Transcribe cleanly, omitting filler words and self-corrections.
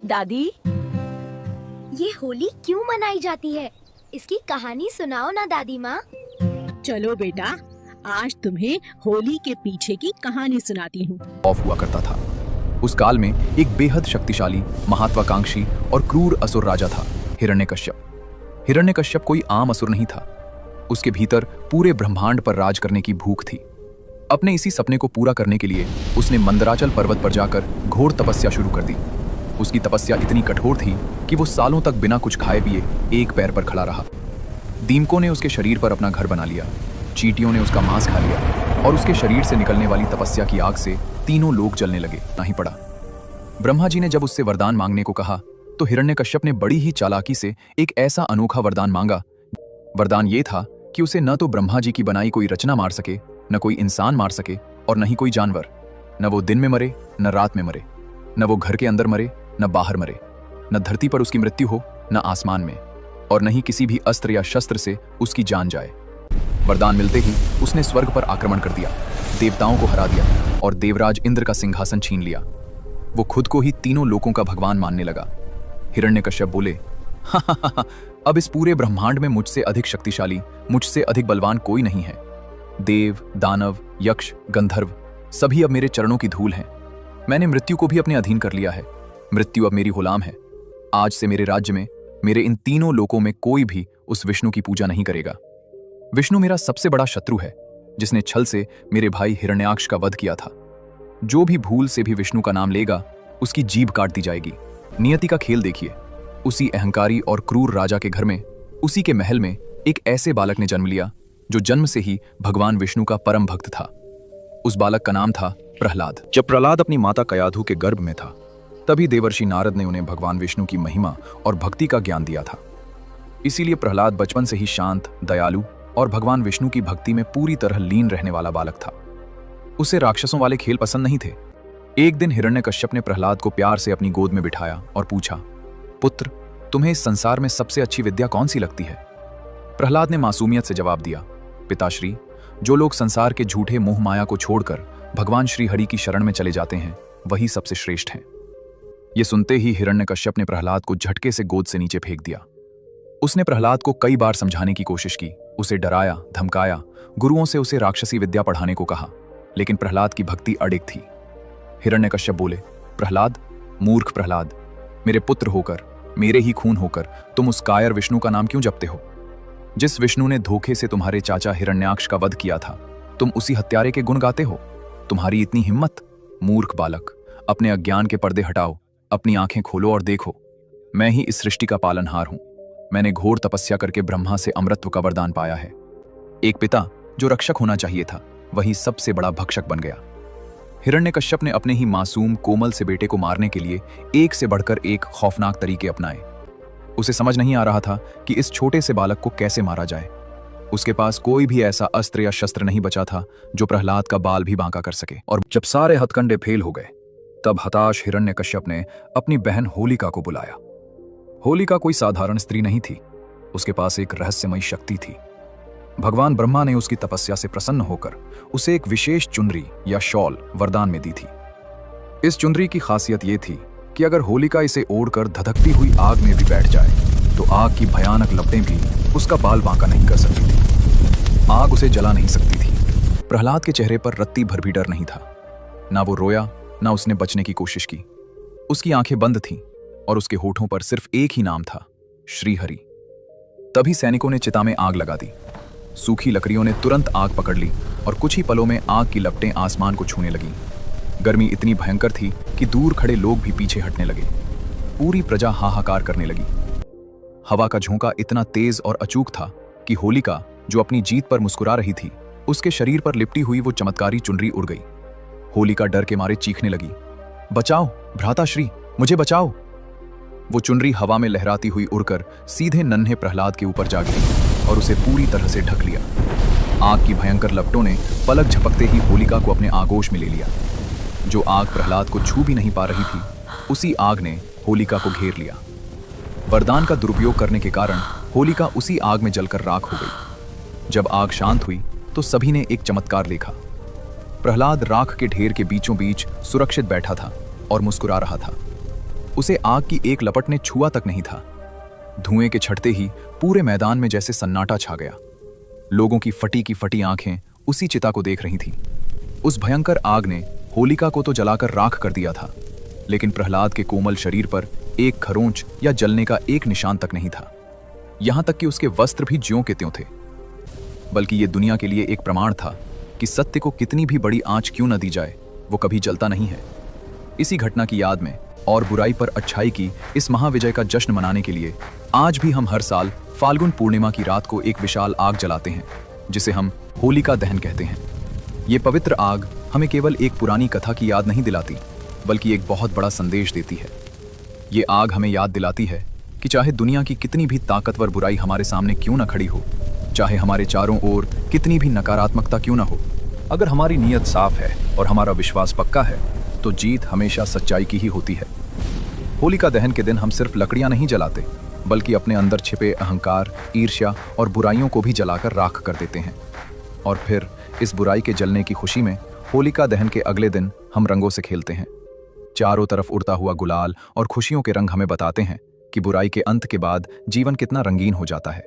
दादी, ये होली क्यों मनाई जाती है? इसकी कहानी सुनाओ ना दादी माँ। चलो बेटा, आज तुम्हें होली के पीछे की कहानी सुनाती हूँ। ऑफ हुआ करता था। उस काल में एक बेहद शक्तिशाली, महत्वाकांक्षी और क्रूर असुर राजा था, हिरण्यकश्यप। हिरण्यकश्यप कोई आम असुर नहीं था। उसके भीतर पूरे ब्रह्मांड पर राज करने की भूख थी। अपने इसी सपने को पूरा करने के लिए उसने मंदराचल पर्वत पर जाकर घोर तपस्या शुरू कर दी। उसकी तपस्या इतनी कठोर थी कि वो सालों तक बिना कुछ खाए पिए एक पैर पर खड़ा रहा। दीमकों ने उसके शरीर पर अपना घर बना लिया, चींटियों ने उसका मांस खा लिया और उसके शरीर से निकलने वाली तपस्या की आग से तीनों लोग जलने लगे। नहीं पड़ा। ब्रह्मा जी ने जब उससे वरदान मांगने को कहा तो हिरण्यकश्यप ने बड़ी ही चालाकी से एक ऐसा अनोखा वरदान मांगा। वरदान ये था कि उसे न तो ब्रह्मा जी की बनाई कोई रचना मार सके, न कोई इंसान मार सके और न ही कोई जानवर। न वो दिन में मरे, न रात में मरे, न वो घर के अंदर मरे, न बाहर मरे, न धरती पर उसकी मृत्यु हो, न आसमान में, और न ही किसी भी अस्त्र या शस्त्र से उसकी जान जाए। वरदान मिलते ही उसने स्वर्ग पर आक्रमण कर दिया, देवताओं को हरा दिया और देवराज इंद्र का सिंहासन छीन लिया। वो खुद को ही तीनों लोकों का भगवान मानने लगा। हिरण्यकश्यप बोले, हा, अब इस पूरे ब्रह्मांड में मुझसे अधिक शक्तिशाली, मुझसे अधिक बलवान कोई नहीं है। देव, दानव, यक्ष, गंधर्व सभी अब मेरे चरणों की धूल हैं। मैंने मृत्यु को भी अपने अधीन कर लिया है। मृत्यु अब मेरी गुलाम है। आज से मेरे राज्य में, मेरे इन तीनों लोकों में कोई भी उस विष्णु की पूजा नहीं करेगा। विष्णु मेरा सबसे बड़ा शत्रु है, जिसने छल से मेरे भाई हिरण्याक्ष का वध किया था। जो भी भूल से भी विष्णु का नाम लेगा, उसकी जीभ काट दी जाएगी। नियति का खेल देखिए। उसी अहंकारी और क्रूर राजा के घर में, उसी के महल में एक ऐसे बालक ने जन्म लिया जो जन्म से ही भगवान विष्णु का परम भक्त था। उस बालक का नाम था प्रहलाद। जब प्रहलाद अपनी माता कयाधु के गर्भ में था, तभी देवर्षि नारद ने उन्हें भगवान विष्णु की महिमा और भक्ति का ज्ञान दिया था। इसीलिए प्रहलाद बचपन से ही शांत, दयालु और भगवान विष्णु की भक्ति में पूरी तरह लीन रहने वाला बालक था। उसे राक्षसों वाले खेल पसंद नहीं थे। एक दिन हिरण्यकश्यप ने प्रहलाद को प्यार से अपनी गोद में बिठाया और पूछा, पुत्र, तुम्हें इस संसार में सबसे अच्छी विद्या कौन सी लगती है? प्रहलाद ने मासूमियत से जवाब दिया, पिताश्री, जो लोग संसार के झूठे मोह माया को छोड़कर भगवान श्री हरि की शरण में चले जाते हैं, वही सबसे श्रेष्ठ हैं। ये सुनते ही हिरण्यकश्यप ने प्रहलाद को झटके से गोद से नीचे फेंक दिया। उसने प्रहलाद को कई बार समझाने की कोशिश की, उसे डराया, धमकाया, गुरुओं से उसे राक्षसी विद्या पढ़ाने को कहा, लेकिन प्रहलाद की भक्ति अडिग थी। हिरण्यकश्यप बोले, प्रहलाद, मूर्ख प्रहलाद, मेरे पुत्र होकर, मेरे ही खून होकर तुम उस कायर विष्णु का नाम क्यों जपते हो? जिस विष्णु ने धोखे से तुम्हारे चाचा हिरण्याक्ष का वध किया था, तुम उसी हत्यारे के गुण गाते हो। तुम्हारी इतनी हिम्मत? मूर्ख बालक, अपने अज्ञान के पर्दे हटाओ, अपनी आंखें खोलो और देखो, मैं ही इस सृष्टि का पालनहार हूं। मैंने घोर तपस्या करके ब्रह्मा से अमृतत्व का वरदान पाया है। एक पिता जो रक्षक होना चाहिए था, वही सबसे बड़ा भक्षक बन गया। हिरण्यकश्यप ने अपने ही मासूम कोमल से बेटे को मारने के लिए एक से बढ़कर एक खौफनाक तरीके अपनाए। उसे समझ नहीं आ रहा था कि इस छोटे से बालक को कैसे मारा जाए। उसके पास कोई भी ऐसा अस्त्र या शस्त्र नहीं बचा था जो प्रहलाद का बाल भी बांका कर सके। और जब सारे हथकंडे फेल हो गए, तब हताश हिरण्यकश्यप ने अपनी बहन होलिका को बुलाया। होलिका कोई साधारण स्त्री नहीं थी, उसके पास एक रहस्यमयी शक्ति थी। भगवान ब्रह्मा ने उसकी तपस्या से प्रसन्न होकर उसे एक विशेष चुनरी या शॉल वरदान में दी थी। इस चुनरी की खासियत यह थी कि अगर होलिका इसे ओढ़कर धधकती हुई आग में भी बैठ जाए, तो आग की भयानक लपटें भी उसका बाल बांका नहीं कर सकती थी। आग उसे जला नहीं सकती थी। प्रहलाद के चेहरे पर रत्ती भर भी डर नहीं था। ना वो रोया, ना उसने बचने की कोशिश की। उसकी आंखें बंद थीं और उसके होठों पर सिर्फ एक ही नाम था, श्रीहरि। तभी सैनिकों ने चिता में आग लगा दी। सूखी लकड़ियों ने तुरंत आग पकड़ ली और कुछ ही पलों में आग की लपटें आसमान को छूने लगीं। गर्मी इतनी भयंकर थी कि दूर खड़े लोग भी पीछे हटने लगे। पूरी प्रजा हाहाकार करने लगी। हवा का झोंका इतना तेज और अचूक था कि होलिका, जो अपनी जीत पर मुस्कुरा रही थी, उसके शरीर पर लिपटी हुई वो चमत्कारी चुनरी उड़ गई। होलिका डर के मारे चीखने लगी, बचाओ भ्राताश्री, मुझे बचाओ। वो चुनरी हवा में लहराती हुई उड़कर सीधे नन्हे प्रहलाद के ऊपर जा गिरी और उसे पूरी तरह से ढक लिया। आग की भयंकर लपटों ने पलक झपकते ही होलिका को अपने आगोश में ले लिया। जो आग प्रहलाद को छू भी नहीं पा रही थी, उसी आग ने होलिका को घेर लिया। वरदान का दुरुपयोग करने के कारण होलिका उसी आग में जलकर राख हो गई। जब आग शांत हुई तो सभी ने एक चमत्कार देखा। प्रहलाद राख के ढेर के बीचों बीच सुरक्षित बैठा था और मुस्कुरा रहा था। उसे आग की एक लपट ने छुआ तक नहीं था। धुएं के छटते ही पूरे मैदान में जैसे सन्नाटा छा गया। लोगों की फटी आंखें उसी चिता को देख रही थीं। उस भयंकर आग ने होलिका को तो जलाकर राख कर दिया था, लेकिन प्रहलाद के कोमल शरीर पर एक खरोंच या जलने का एक निशान तक नहीं था। यहां तक कि उसके वस्त्र भी ज्यों के त्यों थे। बल्कि ये दुनिया के लिए एक प्रमाण था कि सत्य को कितनी भी बड़ी आंच क्यों न दी जाए, वो कभी जलता नहीं है। इसी घटना की याद में और बुराई पर अच्छाई की इस महाविजय का जश्न मनाने के लिए आज भी हम हर साल फाल्गुन पूर्णिमा की रात को एक विशाल आग जलाते हैं, जिसे हम होलिका दहन कहते हैं। ये पवित्र आग हमें केवल एक पुरानी कथा की याद नहीं दिलाती, बल्कि एक बहुत बड़ा संदेश देती है। ये आग हमें याद दिलाती है कि चाहे दुनिया की कितनी भी ताकतवर बुराई हमारे सामने क्यों न खड़ी हो, चाहे हमारे चारों ओर कितनी भी नकारात्मकता क्यों न हो, अगर हमारी नीयत साफ है और हमारा विश्वास पक्का है तो जीत हमेशा सच्चाई की ही होती है। होलिका दहन के दिन हम सिर्फ लकड़ियां नहीं जलाते, बल्कि अपने अंदर छिपे अहंकार, ईर्ष्या और बुराइयों को भी जलाकर राख कर देते हैं। और फिर इस बुराई के जलने की खुशी में होलिका दहन के अगले दिन हम रंगों से खेलते हैं। चारों तरफ उड़ता हुआ गुलाल और खुशियों के रंग हमें बताते हैं कि बुराई के अंत के बाद जीवन कितना रंगीन हो जाता है।